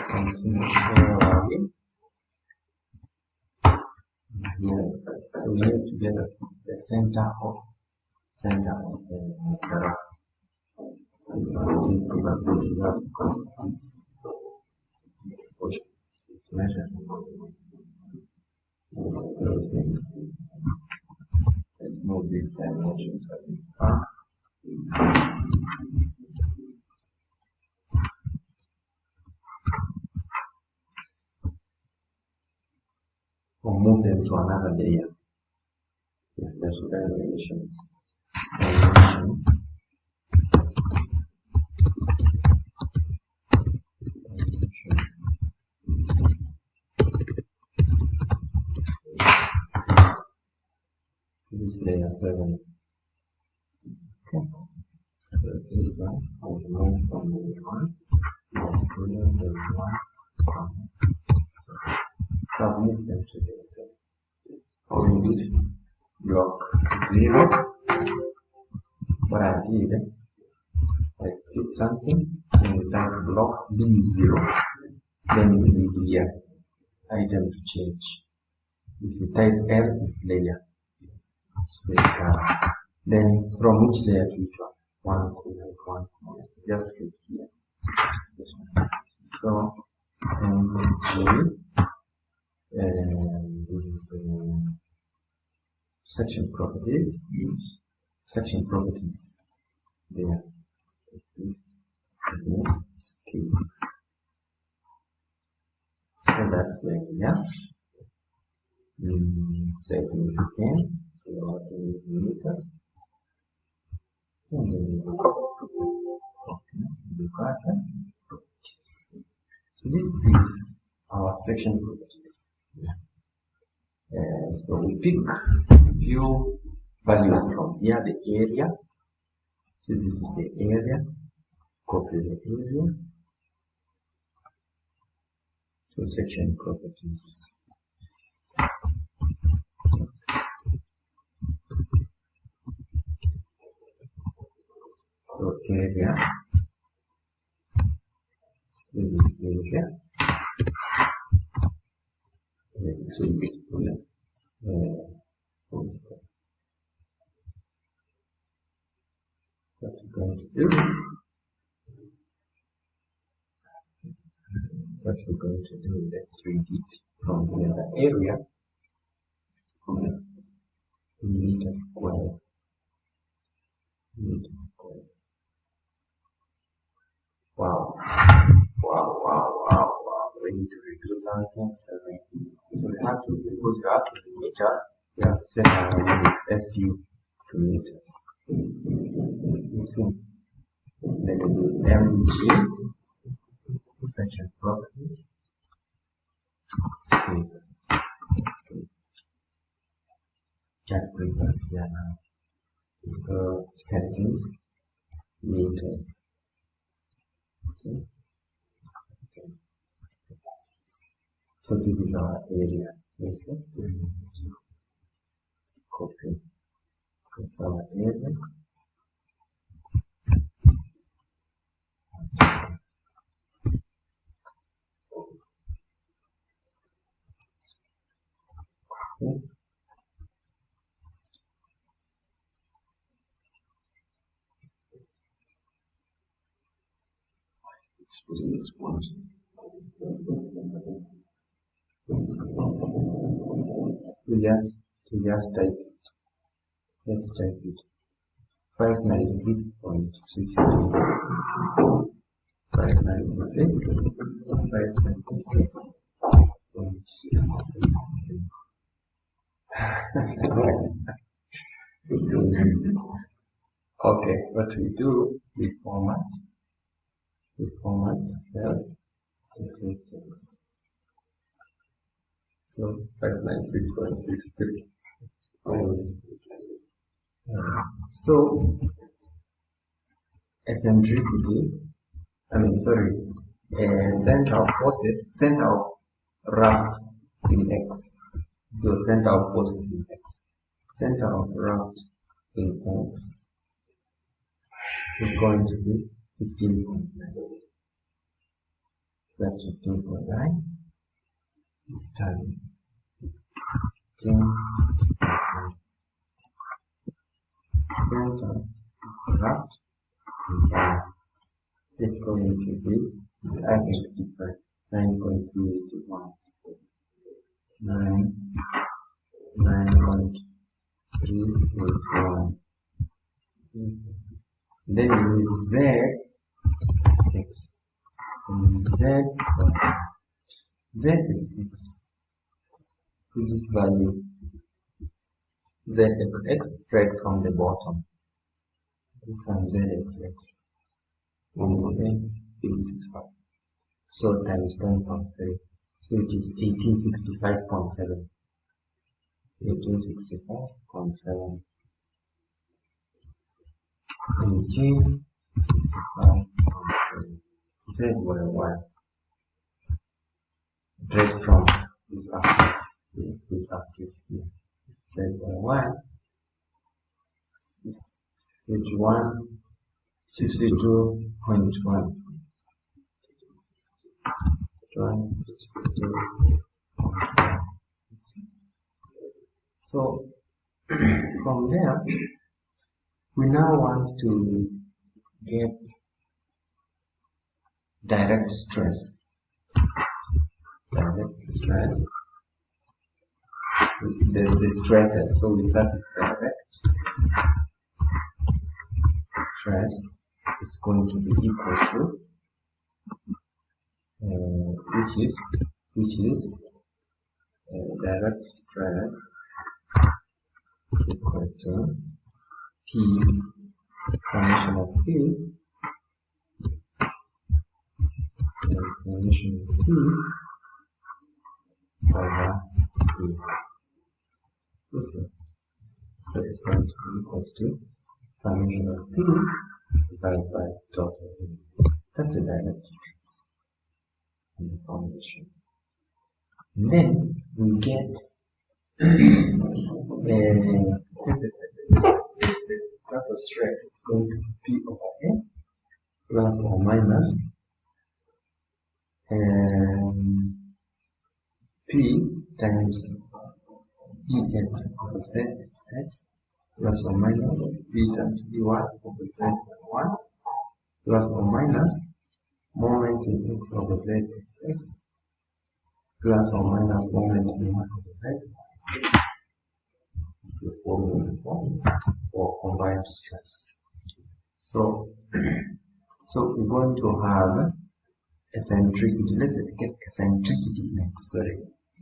continue here. So we need to get the center of the raft. This one we didn't probably do that because of this portion. So it's measured. So let's close this. Let's move these dimensions a bit far. Or move them to another layer. Yeah, that's what dimensions. Dimension. So this layer 7. Okay. So this one will move from the 1. So I've moved them to the side. All we need block 0. What I did, I click something and you type block B0. Then you need here item to change. If you type L is layer. Then from which layer to which one? One. Just click here. So MG. This is section properties. Section properties. There. This escape. So that's where we are. Settings again. We are working with meters. And then we look at properties. So this is our section properties. So we pick a few values from here, the area. So this is the area. Copy the area. So section properties. So area. This is area. What we're going to do, let's read it from the area, meter square. Wow. We need to redo something. So we have to, because we have to do meters, we have to set our units SU to meters. You see, then we do MG, section properties, escape. That brings us here now. So settings, meters. See? Okay. So this is our area. You see? Copy. It's our area. Okay. It's putting its point. We just type it. Let's type it. 596.63. 596.63. Okay, what we do, we format cells and save text. So 596.63. So eccentricity, center of forces, center of raft in X. So center of forces in X. Center of raft in X is going to be 15.9. that's 15.9 is time 15 center Raft, and it's going to be the agent different 9.381 9.381. Then with Z X Z ZXX, this is value ZXX right from the bottom. This one ZXX will say 865. So times 10.3. So it is 1865.7. 1865.7. 1865.7. ZY1. Right from this axis here. ZY1 is 3162.1. So from there we now want to get direct stress. The stresses. So we start with direct stress is going to be equal to which is direct stress equal to P summation of P summation of P over E. So it's going to be equal to summation of P divided by total E. That's the direct stress in the formulation. And then we get the total stress is going to be P over A plus or minus P times EX over ZXX plus or minus P times EY over Z1 plus or minus moment in X over ZXX plus or minus moment in Y over Z. It's the formula for combined stress. So we're going to have eccentricity. Let's get eccentricity next.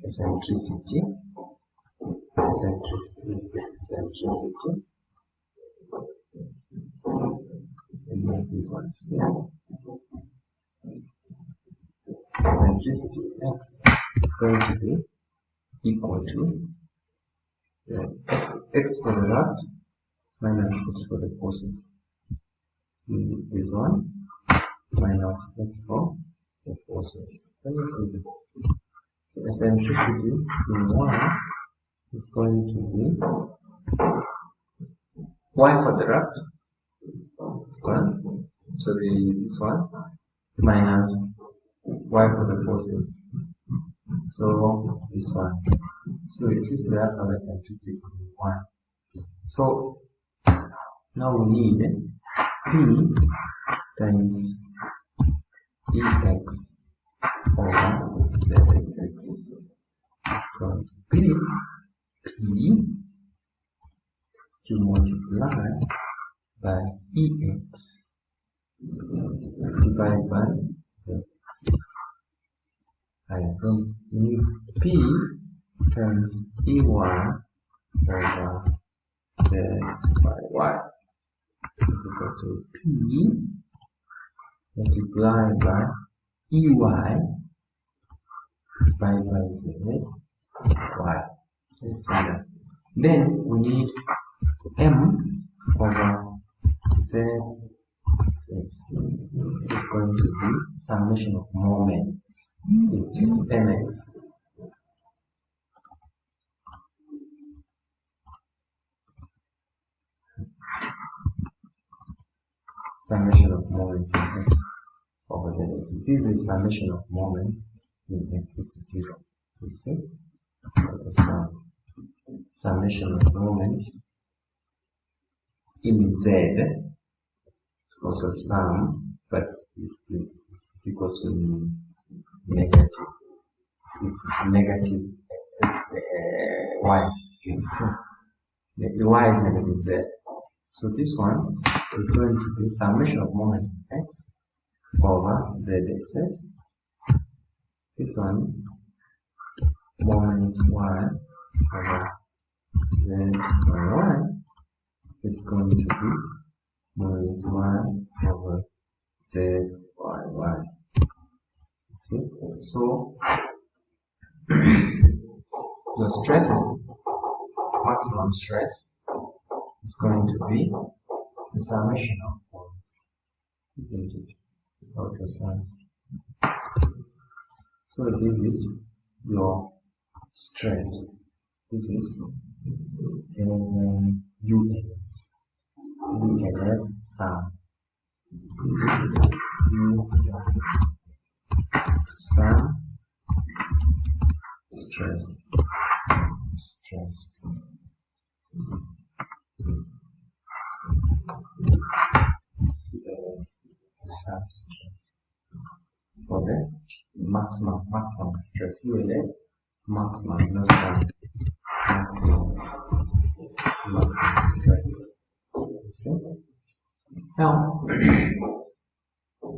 Eccentricity. And make these ones here. Eccentricity X is going to be equal to X for the raft minus X for the forces. This one minus X for the forces. Let me see that. So eccentricity in Y is going to be Y for the raft, this one, this one, minus Y for the forces, so this one. So at least we have some eccentricity in Y. So now we need P times EX over ZXX is going to be P to multiply by EX divided by ZXX. I then need P times EY over Z by Y is equal to P multiplied by EY divided by Z Y. Then we need M over Z. This is going to be summation of moments in X MX. Summation of moments in X over ZX. It is the summation of moments in X is 0. You see? The summation of moments in Z is also sum, but it's equal to negative. It's negative y. You see? The y is negative z. So this one is going to be summation of moment in x over zxx. This one moment y over z is going to be moment y over z y. See? So the stresses, maximum stress, is going to be the summation of points, isn't it? Ultrasound. So this is your stress. This is ULS. ULS sum. This is ULS sum stress. Stress. Substress for the maximum stress. ULS maximum, not sum. Maximum stress. See? Now,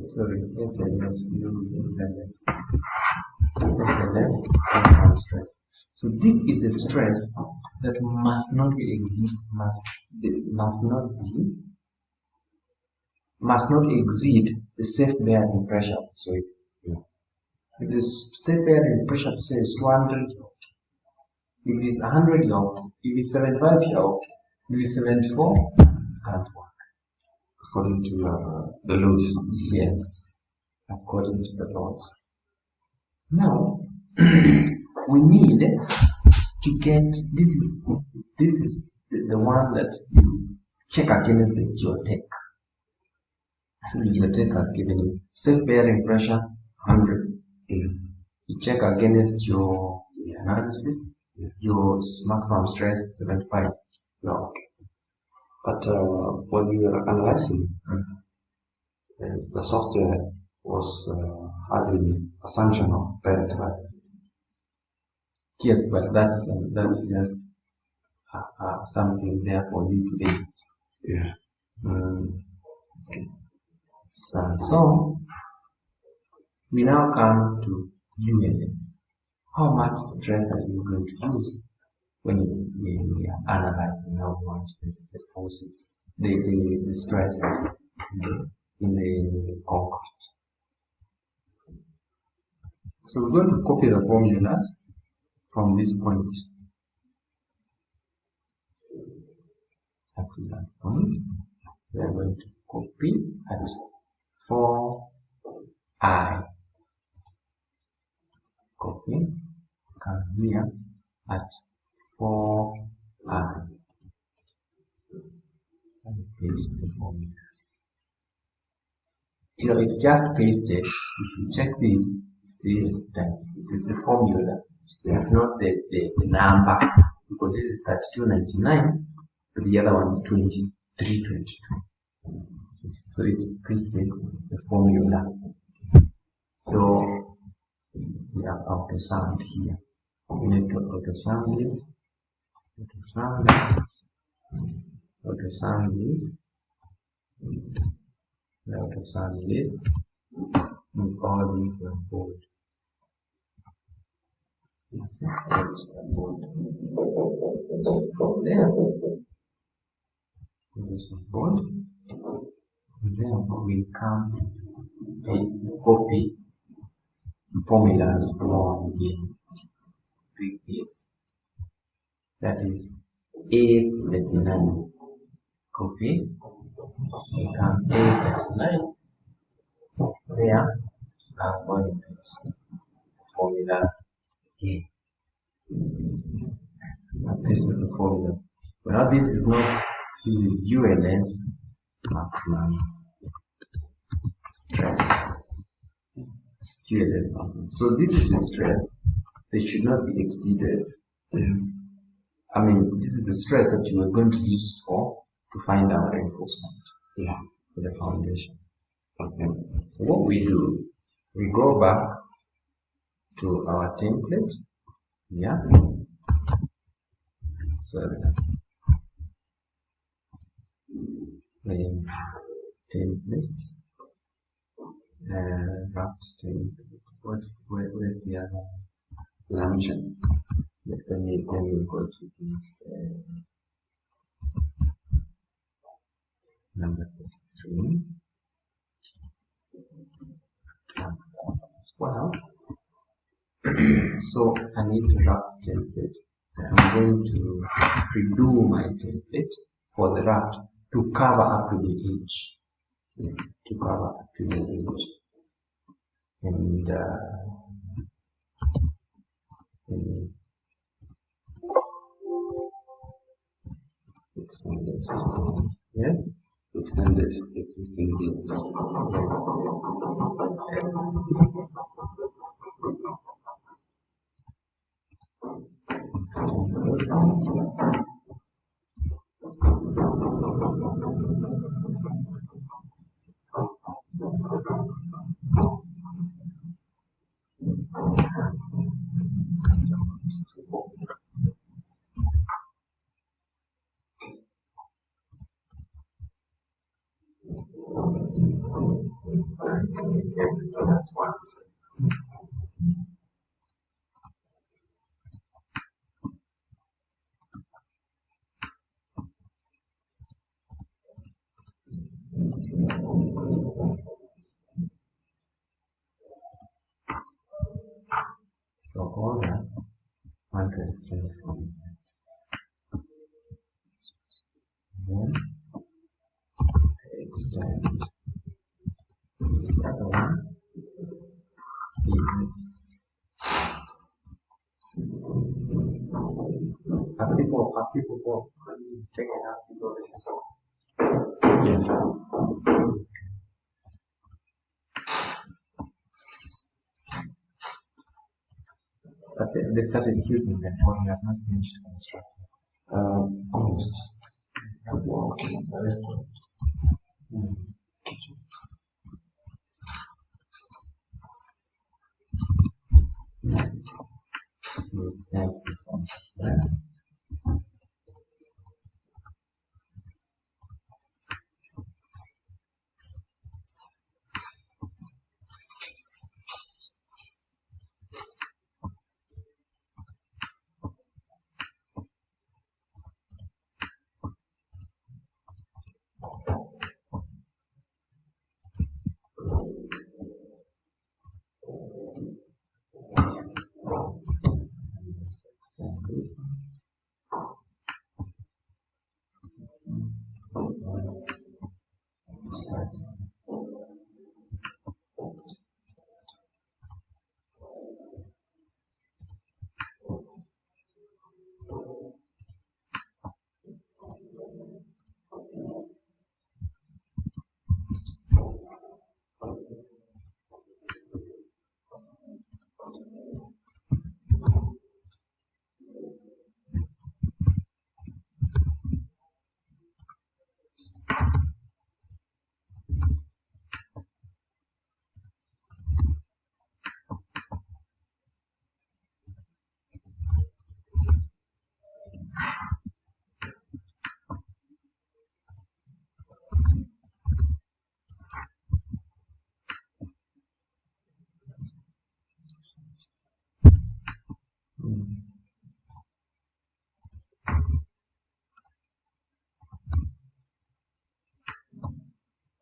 sorry, SLS uses SLS. SLS maximum stress. So this is a stress that must not exceed the safe bearing pressure of the soil. If the safe bearing pressure of the soil is 200 yoke, if it's 100 yoke, if it's 75 yoke, if it's 74, it can't work. According to the loads. Yes, according to the loads. Now we need to get this is the one that you check against the geotech. So the geotech has given you safe bearing pressure 100. You check against your analysis, your maximum stress 75. You're okay. But when we were analyzing, the software was having assumption of bearing capacity. Yes, but that's just something there for you to do. Yeah. Okay. So we now come to ULS. How much stress are you going to use when we are analyzing how much the forces, the stresses in the concrete? So we're going to copy the formulas from this point up to that point. We are going to copy at 4i. Copy, come here at 4i and paste the formulas. You know, it's just pasted. If you check this, it's this times this is the formula. It's not the number, because this is 3299, but the other one is 2322. So it's pasted the formula. So we have ultrasound here. We need to ultrasound this. Ultrasound this. The ultrasound list. And all these were bold. Yes, bold. So from there, this one bold. And then we come and copy formulas on again. Pick this. That is A39. Copy. We come A39. There, I'm going to paste formulas again. I pasted the formulas. But now this is not, this is ULS maximum stress. QLS function. So this is the stress. They should not be exceeded. I mean, this is the stress that you are going to use to find our reinforcement. For the foundation. Okay. So what we do, we go back to our template. So templates. Raft template. Where's the other dimension? Let me go to this number 33 as well. So I need to Raft template. I'm going to redo my template for the Raft to cover up to the edge. To cover up to the edge. And extend the existing. Yes? Extend this existing views. Yes, extend those ones. Everything at once. So all that I want to extend from that. Then extend the other one is have people taken out these options? Yes. But they started using them, or we have not finished constructing. Almost. Okay, the restaurant. Kitchen. We'll extend this one as well. Extend these ones. This one. Right.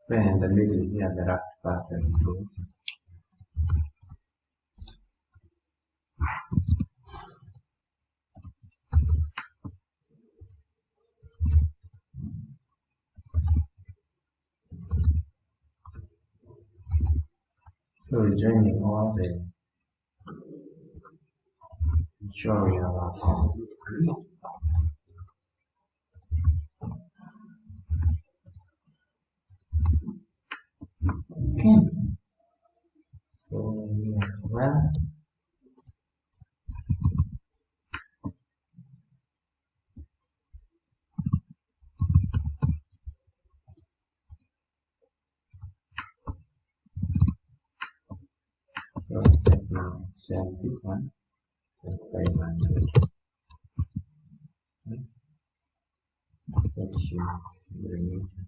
When in the middle here the Raft passes through. So joining all the ensuring our complete grid. Okay. So here as well. So let now extend this one to 500. Set units millimeter.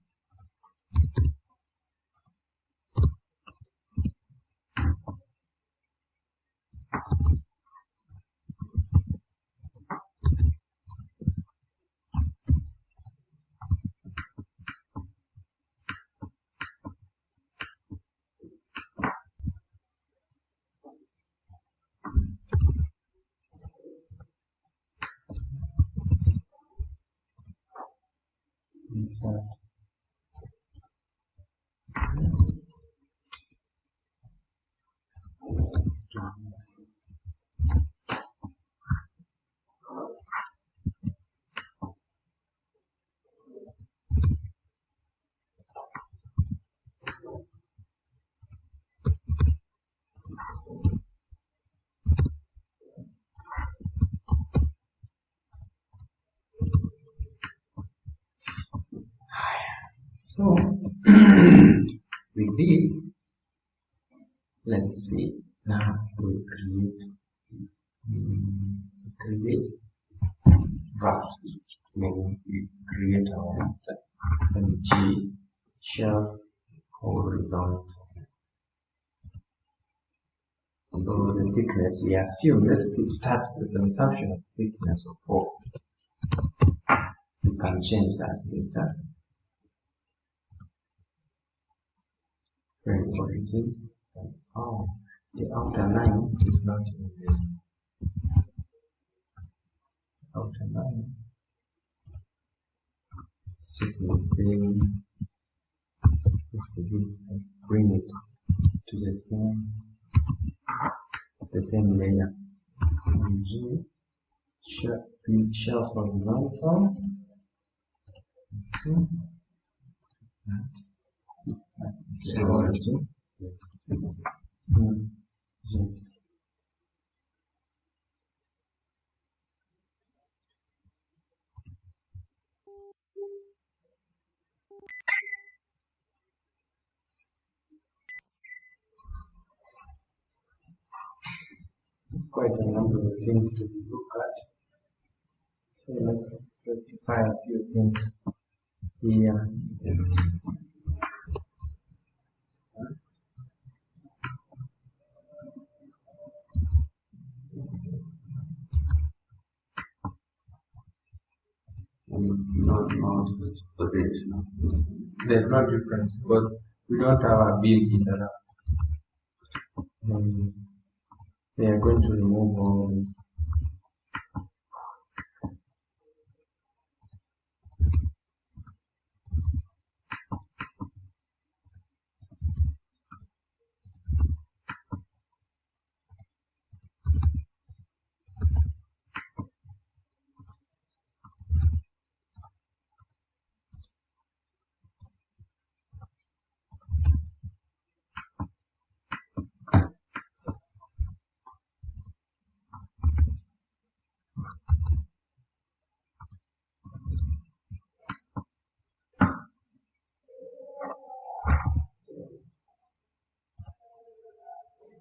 Insert. Strings. So with this, let's see. Now we create Raft. Meaning we create our Raft and G shells horizontal. So the thickness we assume, let's start with the assumption of thickness of 4. You can change that later. Frame origin. Oh, the outer line is not in the outer line. It's just the same. Let's bring it to the same layer. G shells horizontal. Okay. That is the origin. Yes. Yes. Quite a number of things to look at. So let's rectify a few things here. There's no difference because we don't have a build in the Raft. We are going to remove all this.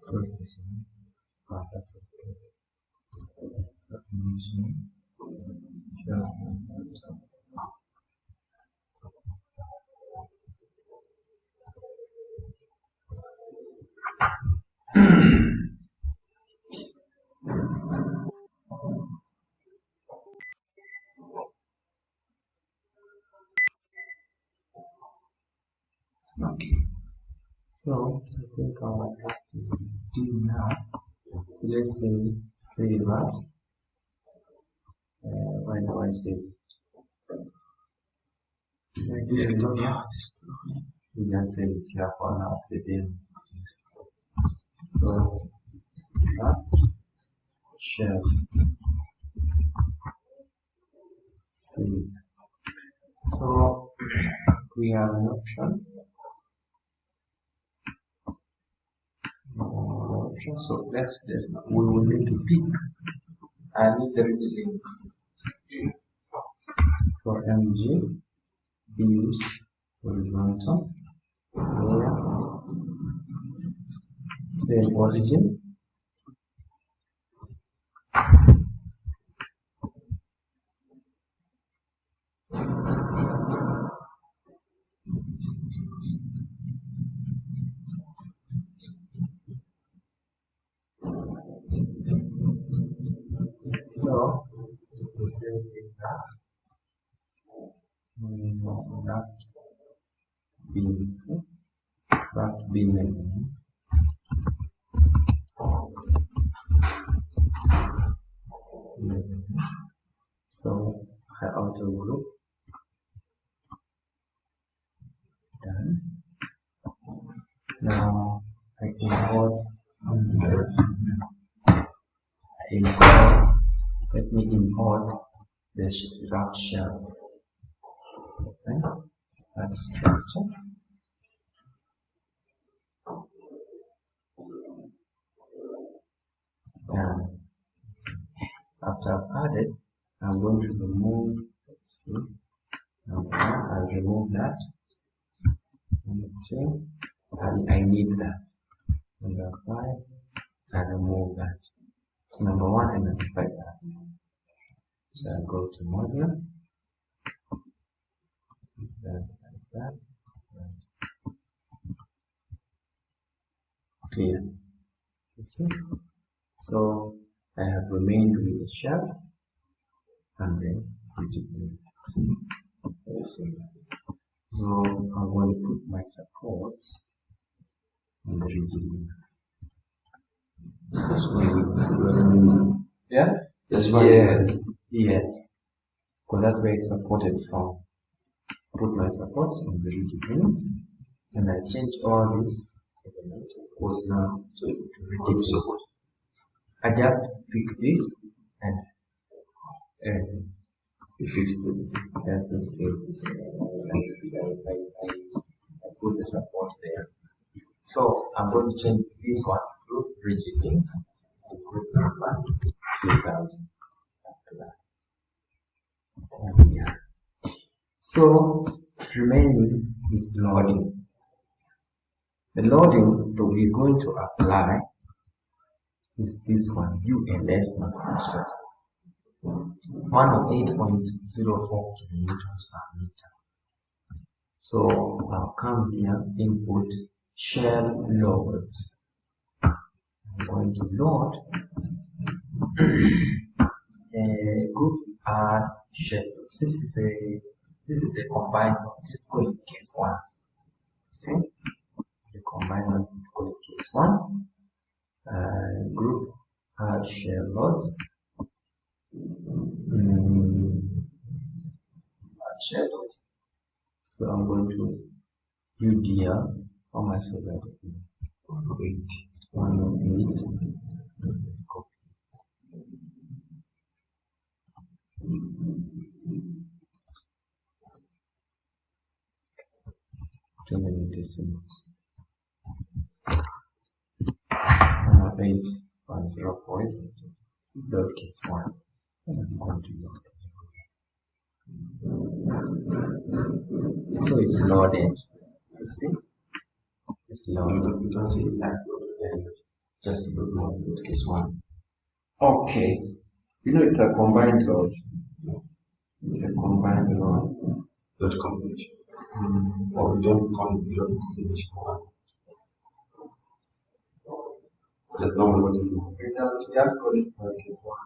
Close this one. Oh, that's okay. So imagine just horizontal. Okay. So I think our Raft is due now. So let's say save as. Why do I save? Let's save it here. We just save it here for now the demo. So Raft shells save. So we have an option. convention. So we will need to pick. I need the rigid links. So mg beams horizontal, layer, same origin. So the same thing as Raft beam element. So I auto group done. Now I let me import the Raft shells. Okay, that's structure. Done. After I've added, I'm going to remove, let's see, okay, I'll remove that. Number 2, I need that. Number 5, I remove that. So number 1 and number 5 are removed. So I'll go to module, that. Right. Clear. You see? So I have remained with the shells and then rigid links. You see? So I'm going to put my supports on the rigid links. That's why we yeah? That's why yes. Because that's where it's supported from. Put my supports on the rigid links and I change all these elements because now so to rigid support. I just pick this and you fixed it. I put the support there. So I'm going to change this one to rigid links to group number 2000. Yeah. So remaining is loading. The loading that we're going to apply is this one, ULS multiple stress. 108.04 kilonewtons per meter. So I'll come here, input shell loads. I'm going to load a group R shell loads. This is a combined one. Just call it case 1. See? It's a combined one. Call it case 1. Group R shell loads. Shell loads. So I'm going to UDL. How much was that? 108. 108. Let's copy. Too many decimals. 108.04 is it? Load case 1. And I'm going to load. So it's loaded. You see? It's loaded. You don't see that load. Just load case 1. Okay. You know it's a combined load. It's a combined load. Load combination. Or we don't call it load combination 1. That's not what you do. We don't just call it load case 1.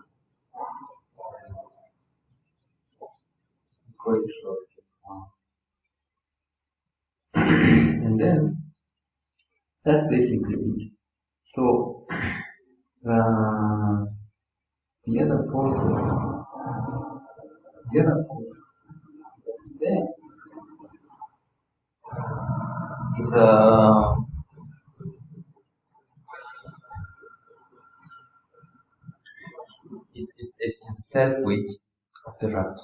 Call it load case 1. And then that's basically it. So the other force that's there is a self weight of the raft.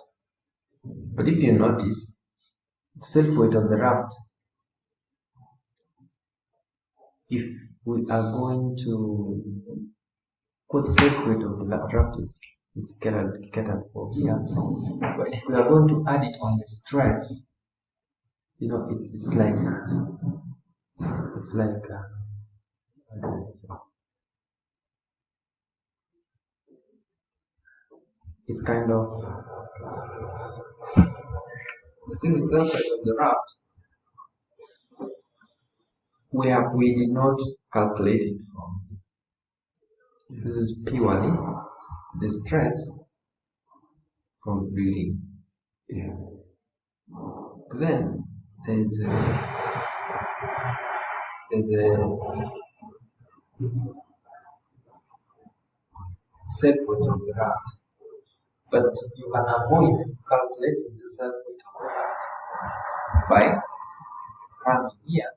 But if you notice, the self weight of the raft, if we are going to quote safe weight of the raft is catered for here. But if we are going to add it on the stress, you know, it's like it's kind of, you see the surface of the raft. We did not calculate it from. This is purely the stress from building. Yeah. But then there's a self weight of the raft, but you can avoid calculating the self weight of the raft by coming here.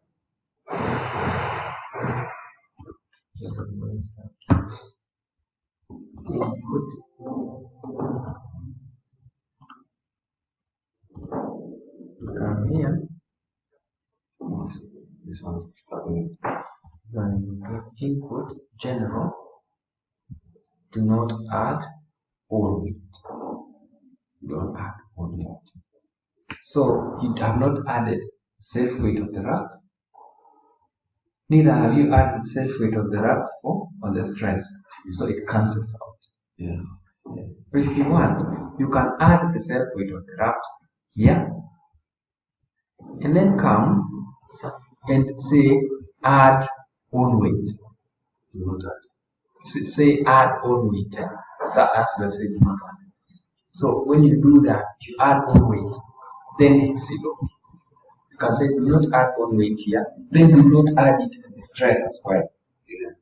Input come here. This one is starting. Input general. Do not add all weight. Don't add all weight. So you have not added safe weight of the raft. Neither have you added safe weight of the raft on the stress. So it cancels out. Yeah. But if you want, you can add the self weight of the raft here, and then come and say add own weight. Do not add. Say add own weight. So that's what I say do not add. So when you do that, if you add own weight, then it's zero. You can say do not add own weight here, then do not add it in the stress as well. Yeah.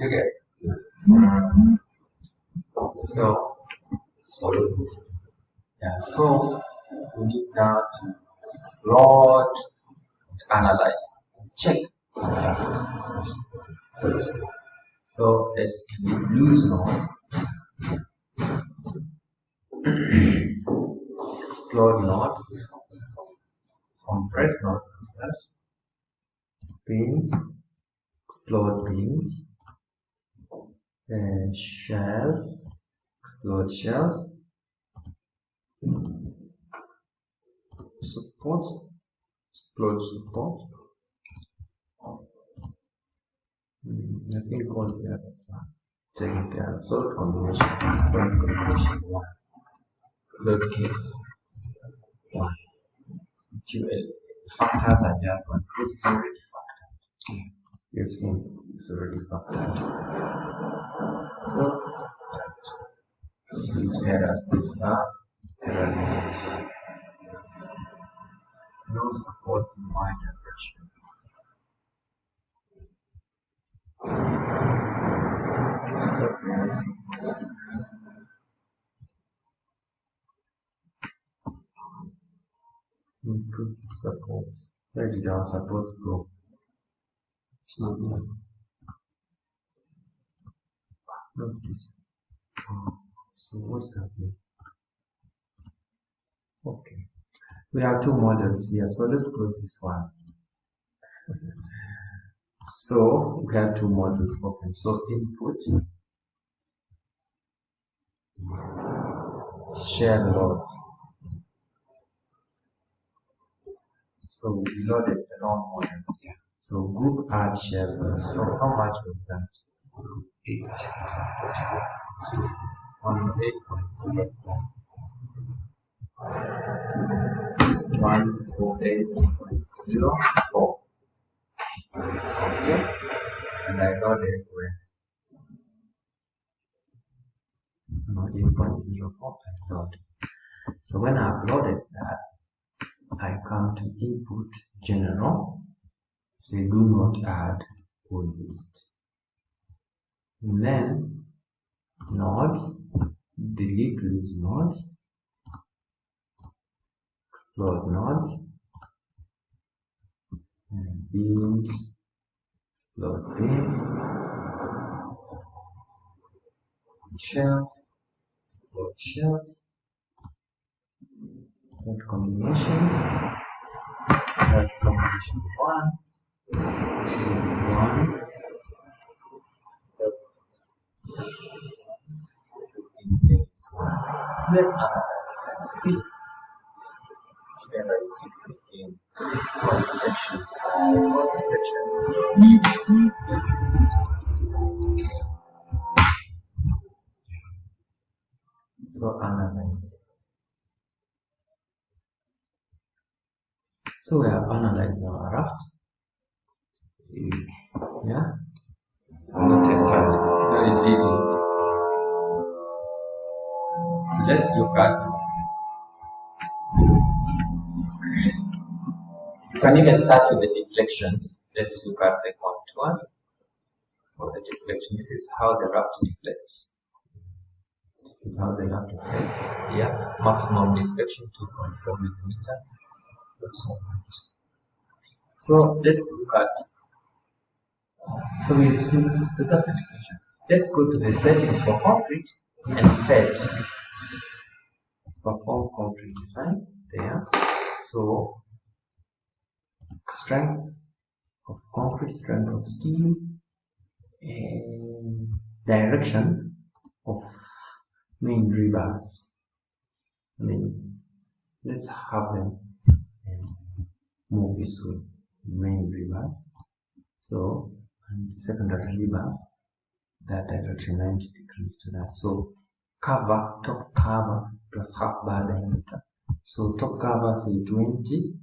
Okay. Yeah. So we need now to explore, analyze, check. So estimate loose knots, explode knots, compress knots, beams, explode beams, shells, explode shells, support, explode support. I think all the others are taken care of. Solid combination, point combination 1, load case 1. Factors are just one. This is already factored. You see, it's already factored. So see which errors these are. Error list. No support in y direction. Input supports. Where did our supports go? It's not there. Not this. So what's happening? Okay. We have two models here, so let's close this one. So we have two models open. So input, share loads. So we loaded the wrong model. Yeah. So group add share loads. So how much was that? 108.04. 108.04. Okay, and I loaded where? No, 8.04 I load. So when I uploaded that, I come to input general, say do not add all weight. And then nodes, delete loose nodes, explode nodes, and beams, explode beams, shells, explode shells, dot combinations, dot combination 1, this is 1, So let's analyze and see which error is this again for the sections. For the sections so analyze. So we have analyzed our raft. Yeah. Not take time. No, it didn't. So let's look at. You can even start with the deflections. Let's look at the contours for the deflection. This is how the raft deflects. This is how the raft deflects. Yeah, maximum deflection 2.4 millimeter. So let's look at. So we've seen this. That's the deflection. Let's go to the settings for concrete and set. Perform concrete design there. So strength of concrete, strength of steel, and direction of main rebars. Let's have them move this way. Main rebars. So and secondary rebars, that direction 90 degrees to that. So cover, top cover plus half bar diameter. So top cover say 20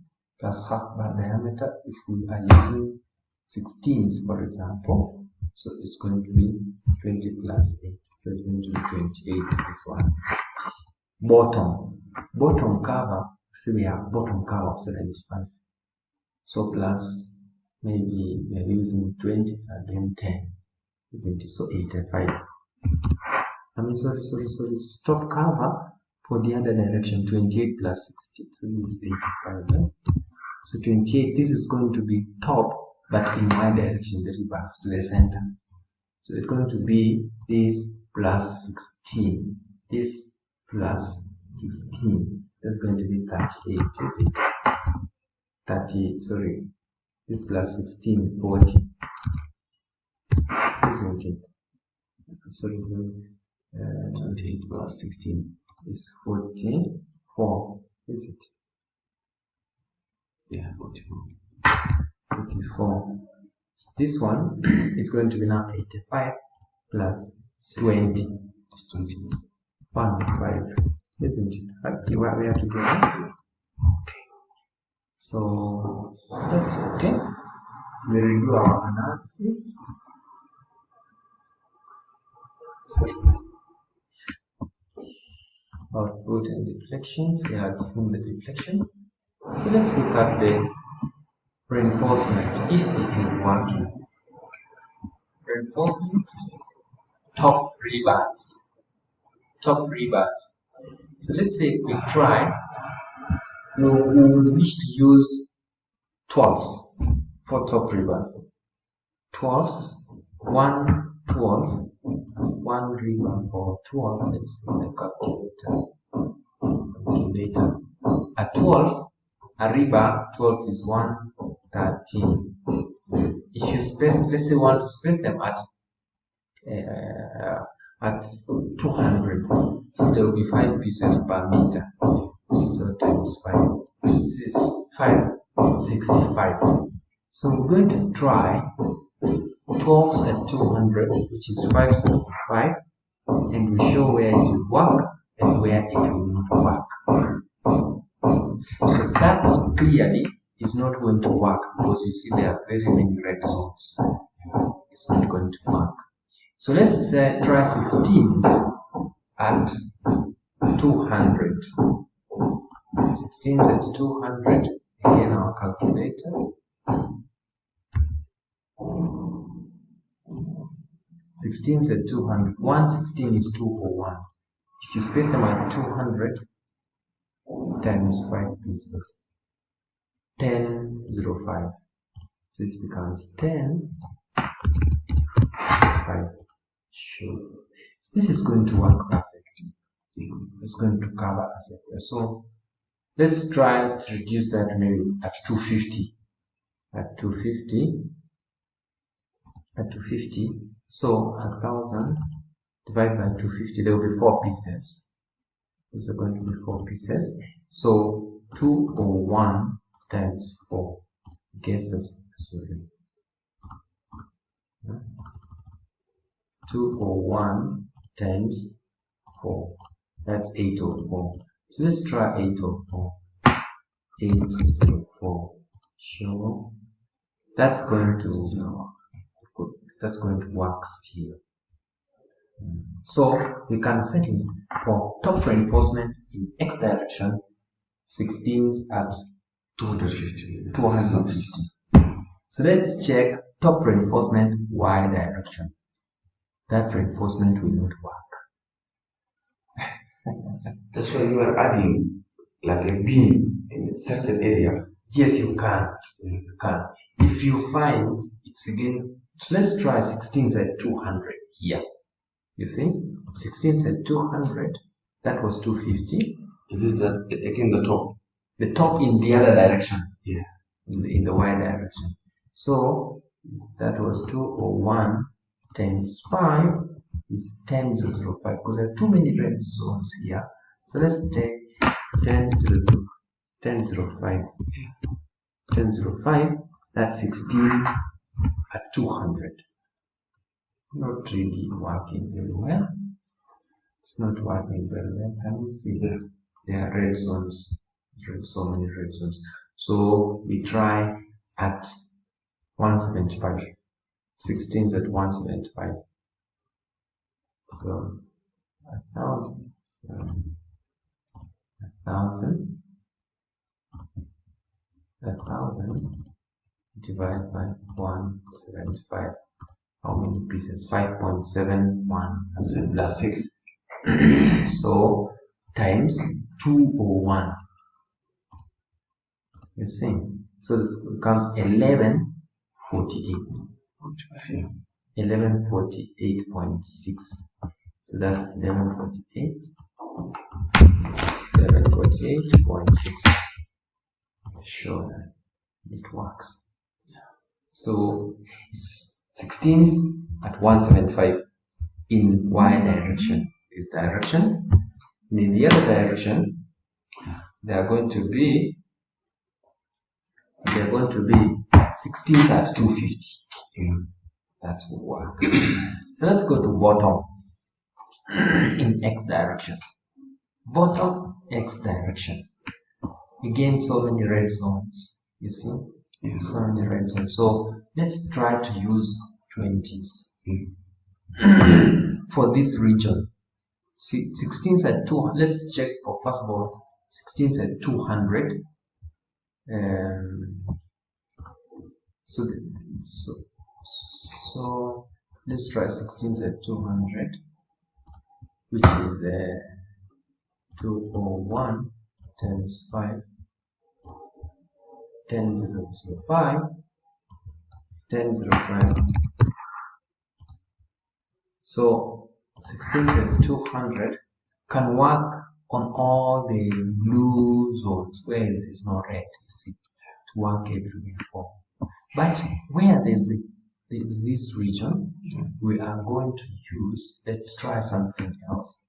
plus half bar diameter. If we are using 16s for example, so it's going to be 20 plus 8, so it's going to be 28. This one. Bottom cover, see we have bottom cover of 75. So plus maybe we are using 20s again 10, isn't it? So 85. Sorry. Top cover for the other direction 28 plus 60. So this is 85. Right? So 28. This is going to be top, but in my direction, the reverse to the center. So it's going to be this plus 16. This plus 16. That's going to be 38. Is it? 30. Sorry. This plus 16, 40. Isn't it? Sorry. 28 plus 16 is 44. Is it? Yeah, 44. 44. So this one is going to be now 85 plus 20. Plus 20. 1.5. Isn't it? Okay, we are together. Okay. So that's okay. We review our analysis. Output and deflections. We have seen the deflections. So let's look at the reinforcement if it is working. Reinforcements, top rebars. So let's say we try. We would wish to use 12s for top rebar. 12s, 1 12. One rebar for 12. Let's see the calculator. At 12, a rebar 12 is 113. If you space, let's say, want to space them at 200, so there will be 5 pieces per meter. So times 5. This is 565. So we're going to try 12s at 200, which is 565, and we show where it will work and where it will not work. So that clearly is not going to work because you see there are very many red zones. It's not going to work. So let's try 16s at 200. 16s at 200. Again, our calculator. 16s at 200. 116 is 201. If you space them at 200 times 5 pieces, 1005. So this becomes 1005. Sure. So this is going to work perfectly. It's going to cover us everywhere. So let's try to reduce that maybe at 250. At 250. So 1000 divided by 250, there will be 4 pieces. These are going to be 4 pieces. So 201 times 4 guesses. Sorry. 201 times 4. That's 804. So let's try 804. 804. Sure. That's going to work still. So we can set it for top reinforcement in X direction, 16s at 250. 250. So let's check top reinforcement Y direction. That reinforcement will not work. That's why you are adding like a beam in a certain area. Yes, you can. You can. If you find it's again, so let's try 16s at 200 here. You see, 16s at 200. That was 250. Is it that again the top? The top in the other direction. Yeah. In the Y direction. So that was 201 times 5 is 10,005 because there are too many red zones here. So let's take 10,005. 10,005, that's 16 at 200. Not really working very well. It's not working very well. Can you see there? There are red zones. So many red zones. So we try at 175. 16s at 175. So 1,000. So 1,000. 1,000 divided by 175. How many pieces? 5.7176. So times 201. You see? So this becomes 1148. 1148.6. So that's 1148.6. Sure that it works. So it's 16s at 175 in Y direction. This direction. And in the other direction, they are going to be 16s at 250. That will work. So let's go to bottom in X direction. Bottom X direction. Again, so many red zones. You see? So many red zones. So let's try to use 20s for this region. 16s at 200. Let's check for first of all 16s at 200. So let's try 16s at 200, which is 201 times 5, 10,005, 10,005. So 16s at 200 can work on all the blue zones where there is no red. You see, to work everywhere for. But where there's this region, we are going to use, let's try something else.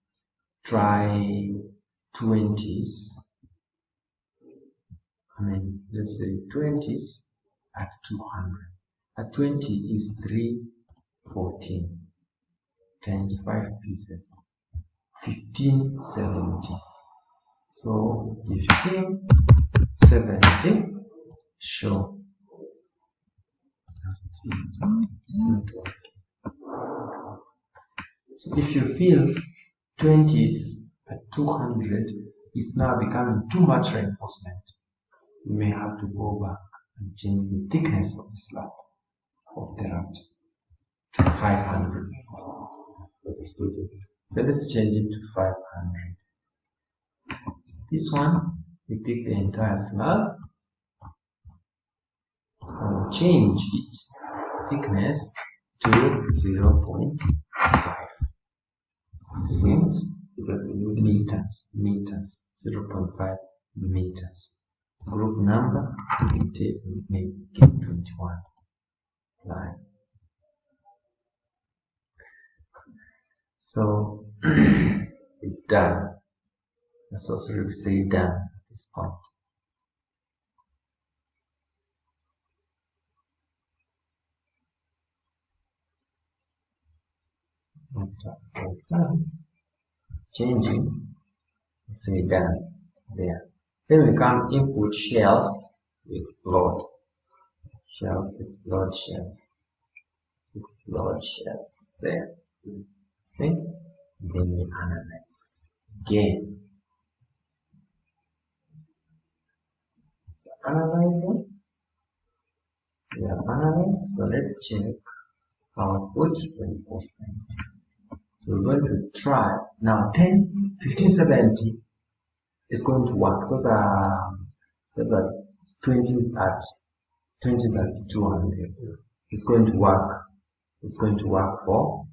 Try 20s. Let's say 20s at 200. At 20 is 314 times 5 pieces. 1570. So 1570. Sure. So if you feel 20s at 200 is now becoming too much reinforcement, you may have to go back and change the thickness of the slab of the raft to 500. So let's change it to 500. So this one, we pick the entire slab and change its thickness to 0.5. Since meters, 0.5 meters. Group number, make it 21. Line. So it's done. Let's also say done at this point. After it's done, changing, say done there. Then we come input shells, explode shells, explode shells, explode shells there. See? Then we analyze again. So analyzing, we have analyzed. So let's check output reinforcement. So we're going to try now 10, 15, 70 is going to work. Those are 20s at 200. It's going to work. It's going to work for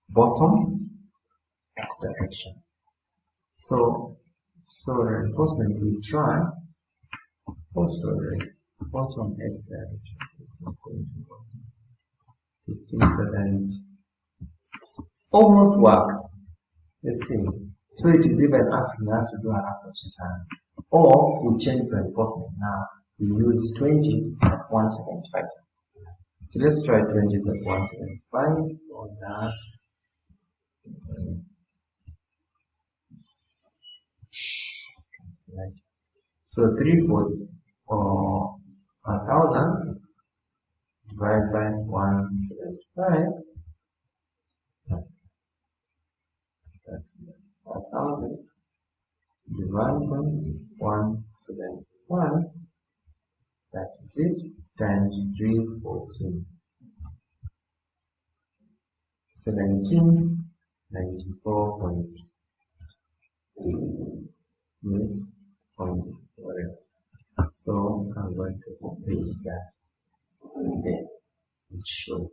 bottom X direction. So reinforcement we try also bottom X direction is not going to work. 15, 70. It's almost worked. Let's see. So it is even asking us to do an approach time. Or we change reinforcement now. We use 20s at 175. So let's try 20s at 175 for that. Right. So 3 for 1000 divided by 175. That's 1000 divided by 175. That is it, times 314. 1794.2 yes, point whatever. So I'm going to paste that and then it show.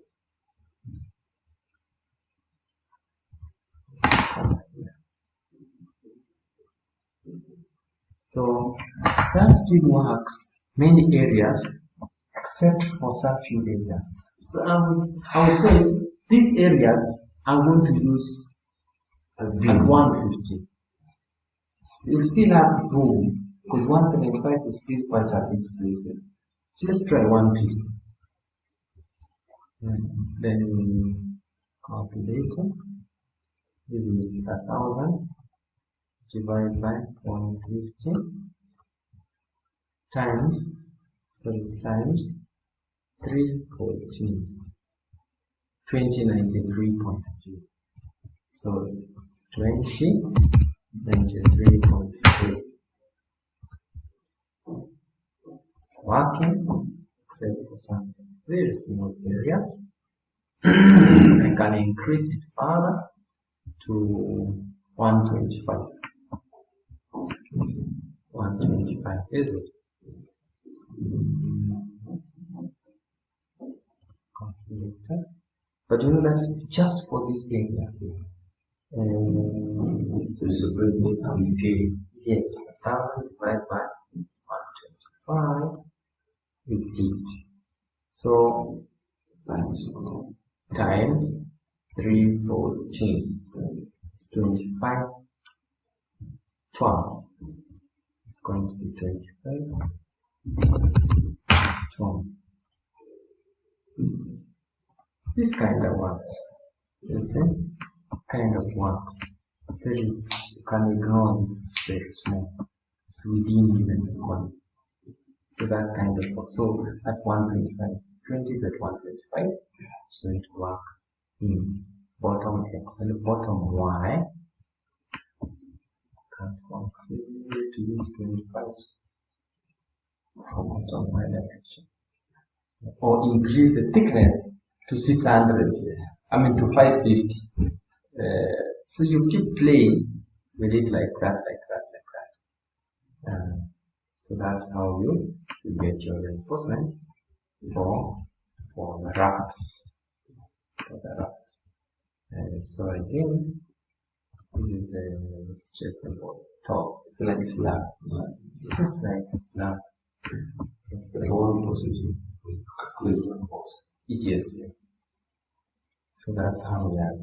So that still works many areas except for some few areas. So I will say these areas I'm going to use at 150. You still have room because 175 is still quite a bit space. So let's try 150. Then calculator. This is 1000 divided by 150 times 314 2093.3. So it's 2093.3. It's working except for some very small areas. I can increase it further to 125. 125 is it? Calculator. But you know that's just for this area. So it's a very big detail. Yes, 1000 divided by 125 is 8. So times 314 is 25. 12. It's going to be 25. 12. So this kind of works. You see? Kind of works. There is, you can ignore this very small. It's within even the column. So that kind of works. So at 125, 20 is at 125. It's going to work in bottom X and bottom Y. Can't work. So you need to use 25 for bottom Y direction. Or increase the thickness to 600. I mean to 550. So you keep playing with it like that. So that's how you get your reinforcement for the rafts. For the raft. So again, this is let's check the top. It's like a slab. It's just like a slab. Just like one positive. Yes. So that's how we are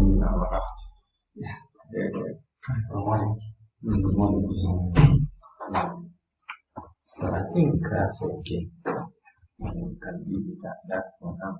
doing our raft. Yeah. So I think that's okay. You can leave it at that for now.